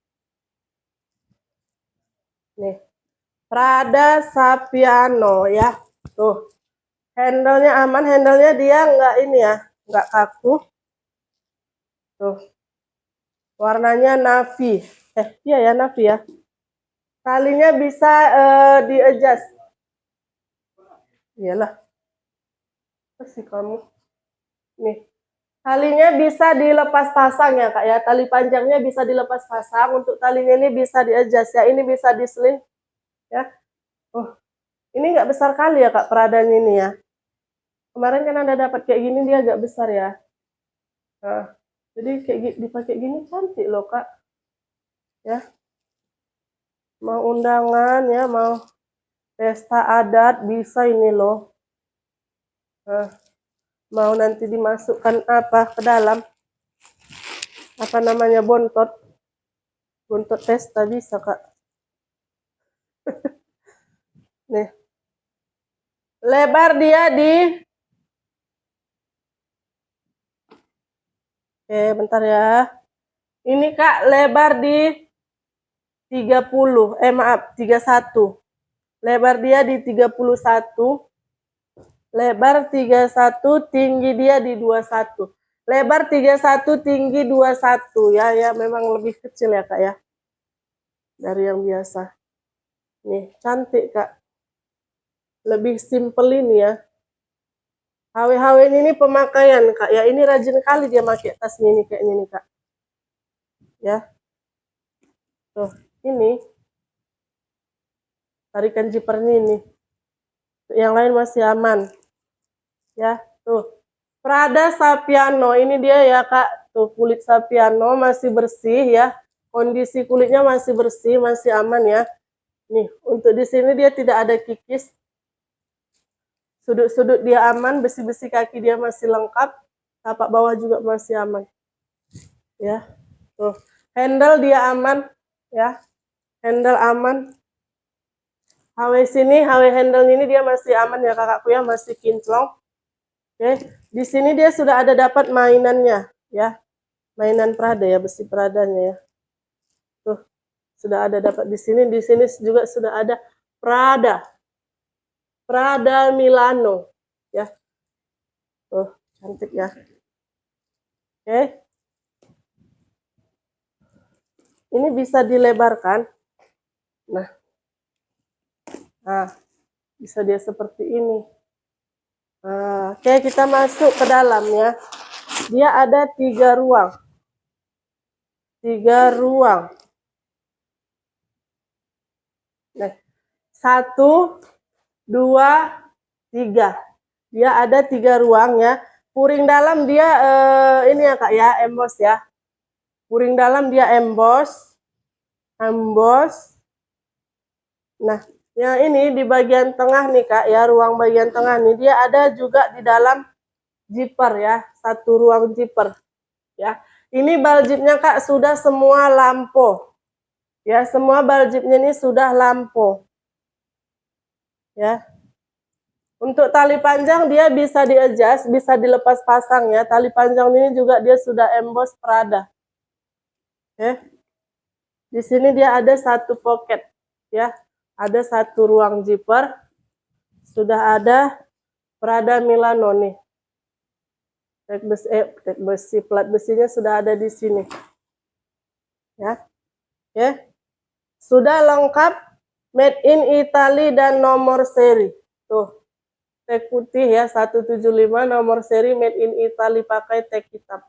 Nih, Prada Sapiano ya. Tuh. Handle-nya aman, handle-nya dia nggak ini ya, nggak kaku. Tuh. Warnanya navy. Iya ya navy ya. Talinya bisa di-adjust. Iyalah. Apa sih kamu? Nih. Talinya bisa dilepas pasang ya Kak ya. Tali panjangnya bisa dilepas pasang. Untuk talinya ini bisa di-adjust ya. Ini bisa di-sling ya. Oh, ini nggak besar kali ya Kak Pradanya ini ya. Kemarin kan Anda dapat kayak gini, dia agak besar ya. Nah, jadi kayak dipakai gini cantik loh Kak. Ya. Mau undangan ya, mau pesta adat bisa ini loh. Nah, mau nanti dimasukkan apa ke dalam? Apa namanya, bontot. Bontot pesta bisa Kak. Nih. Lebar dia di bentar ya. Ini Kak, lebar di 30. Maaf, 31. Lebar dia di 31. Lebar 31, tinggi dia di 21. Lebar 31, tinggi 21 ya. Ya, memang lebih kecil ya Kak ya. Dari yang biasa. Nih, cantik Kak. Lebih simple ini ya. HW-HW ini pemakaian Kak ya. Ini rajin kali dia pakai tasnya ini kayaknya nih Kak. Ya. Tuh, ini. Tarikan jipernya ini. Yang lain masih aman. Ya, tuh. Prada Sapiano. Ini dia ya Kak. Tuh, kulit Sapiano masih bersih ya. Kondisi kulitnya masih bersih, masih aman ya. Nih, untuk di sini dia tidak ada kikis. Sudut-sudut dia aman, besi-besi kaki dia masih lengkap, tapak bawah juga masih aman. Ya. Tuh. Handle dia aman ya. Handle aman. HW sini, HW handle ini dia masih aman ya kakakku ya, masih kinclong. Oke. Di sini dia sudah ada dapat mainannya ya. Mainan Prada ya, besi Pradanya ya. Tuh. Sudah ada dapat di sini juga sudah ada Prada. Prada Milano ya. Tuh, cantik ya. Oke. Ini bisa dilebarkan. Nah, bisa dia seperti ini. Nah, oke, kita masuk ke dalam ya. Dia ada 3 ruang. 3 ruang. Nah, 1, 2, 3. Dia ada 3 ruang ya. Puring dalam dia ini ya Kak ya, emboss ya. Puring dalam dia emboss. Emboss. Nah, yang ini di bagian tengah nih Kak ya, ruang bagian tengah nih. Dia ada juga di dalam zipper ya, 1 ruang zipper ya. Ini baljibnya Kak sudah semua lampu. Ya, semua baljibnya ini sudah lampu. Ya. Untuk tali panjang dia bisa di-adjust, bisa dilepas pasang ya. Tali panjang ini juga dia sudah emboss Prada. Ya. Di sini dia ada 1 pocket ya. Ada 1 ruang zipper. Sudah ada Prada Milano nih. Tag besi, plat besinya sudah ada di sini. Ya. Ya. Sudah lengkap, made in Italy dan nomor seri. Tuh. Tag putih ya, 175, nomor seri made in Italy, pakai tag hitam.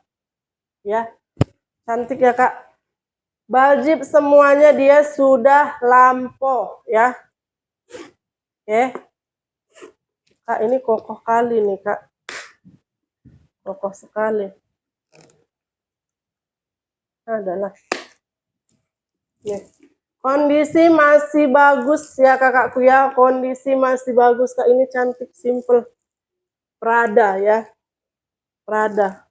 Ya. Cantik ya Kak. Baljib semuanya dia sudah lampu ya. Oke. Kak, ini kokoh kali nih Kak. Kokoh sekali. Adalah. Nih. Kondisi masih bagus ya kakakku ya. Kondisi masih bagus Kak. Ini cantik, simple. Prada ya. Prada.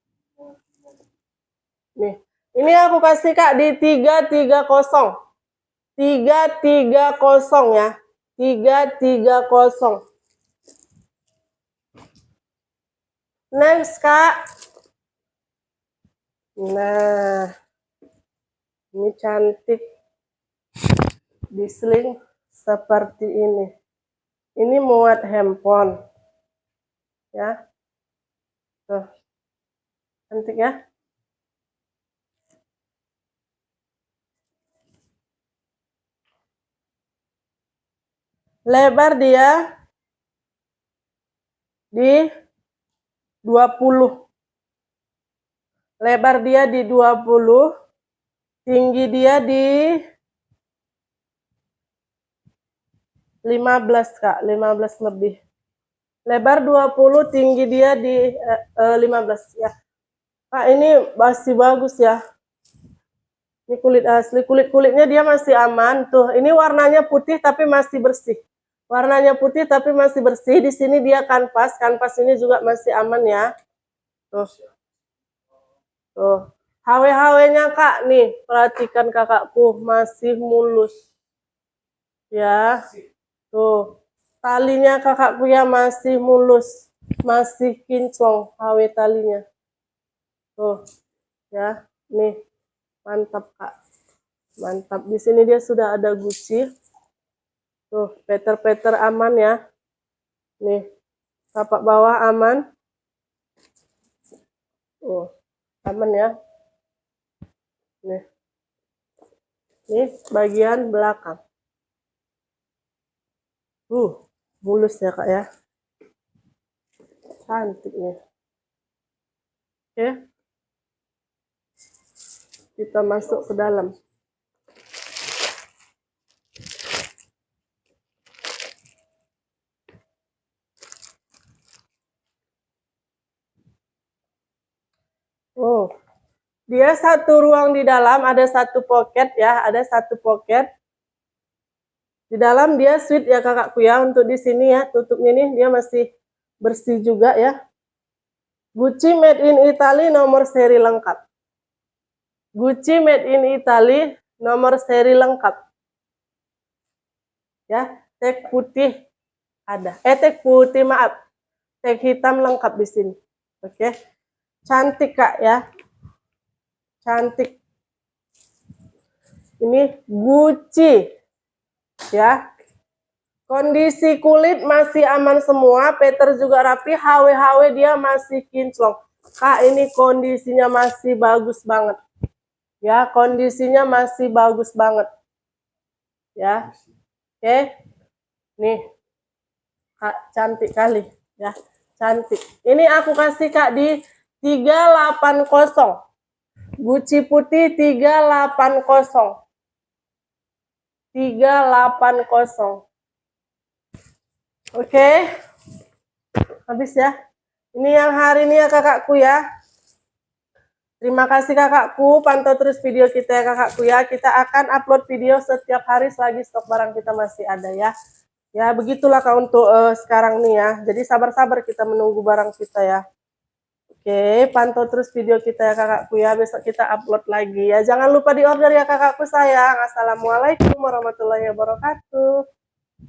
Nih. Ini aku kasih Kak di 330. 330 ya. 330. Next Kak. Nah. Ini cantik. Di sling seperti ini. Ini muat handphone. Ya. Tuh. Cantik ya. Lebar dia di 20. Lebar dia di 20. Tinggi dia di 15, Kak. 15 lebih. Lebar 20, tinggi dia di 15 ya. Kak, ini masih bagus ya. Ini kulit asli. Kulit-kulitnya dia masih aman. Tuh, ini warnanya putih tapi masih bersih. Warnanya putih tapi masih bersih. Di sini dia kanvas. Kanvas ini juga masih aman ya. Tuh. Tuh. HW-HW-nya Kak nih. Perhatikan kakakku. Masih mulus. Ya. Tuh. Talinya kakakku ya masih mulus. Masih kinclong HW talinya. Tuh. Ya. Nih. Mantap Kak. Mantap. Di sini dia sudah ada Gucci. Tuh, peter-peter aman ya. Nih, tapak bawah aman. Aman ya. Nih. Nih, bagian belakang. Mulus ya Kak ya. Cantik nih. Oke. Kita masuk ke dalam. Dia satu ruang di dalam, ada satu pocket ya, ada satu pocket. Di dalam dia suite ya kakakku ya, untuk di sini ya, tutupnya ini dia masih bersih juga ya. Gucci made in Italy, nomor seri lengkap. Gucci made in Italy, nomor seri lengkap. Ya, tag putih ada. Tag putih maaf. Tag hitam lengkap di sini. Oke. Cantik Kak ya. Cantik. Ini Gucci. Ya. Kondisi kulit masih aman semua, Peter juga rapi, HW-HW dia masih kinclong. Kak, ini kondisinya masih bagus banget. Ya, kondisinya masih bagus banget. Ya. Oke. Nih. Kak, cantik kali, ya. Cantik. Ini aku kasih Kak di 380. Gucci putih 380. 380. Oke. Habis ya. Ini yang hari ini ya kakakku ya. Terima kasih kakakku. Pantau terus video kita ya kakakku ya. Kita akan upload video setiap hari selagi stok barang kita masih ada ya. Ya begitulah Kak untuk sekarang nih ya. Jadi sabar-sabar kita menunggu barang kita ya. Oke, pantau terus video kita ya kakakku ya. Besok kita upload lagi ya. Jangan lupa di order ya kakakku sayang. Assalamualaikum warahmatullahi wabarakatuh.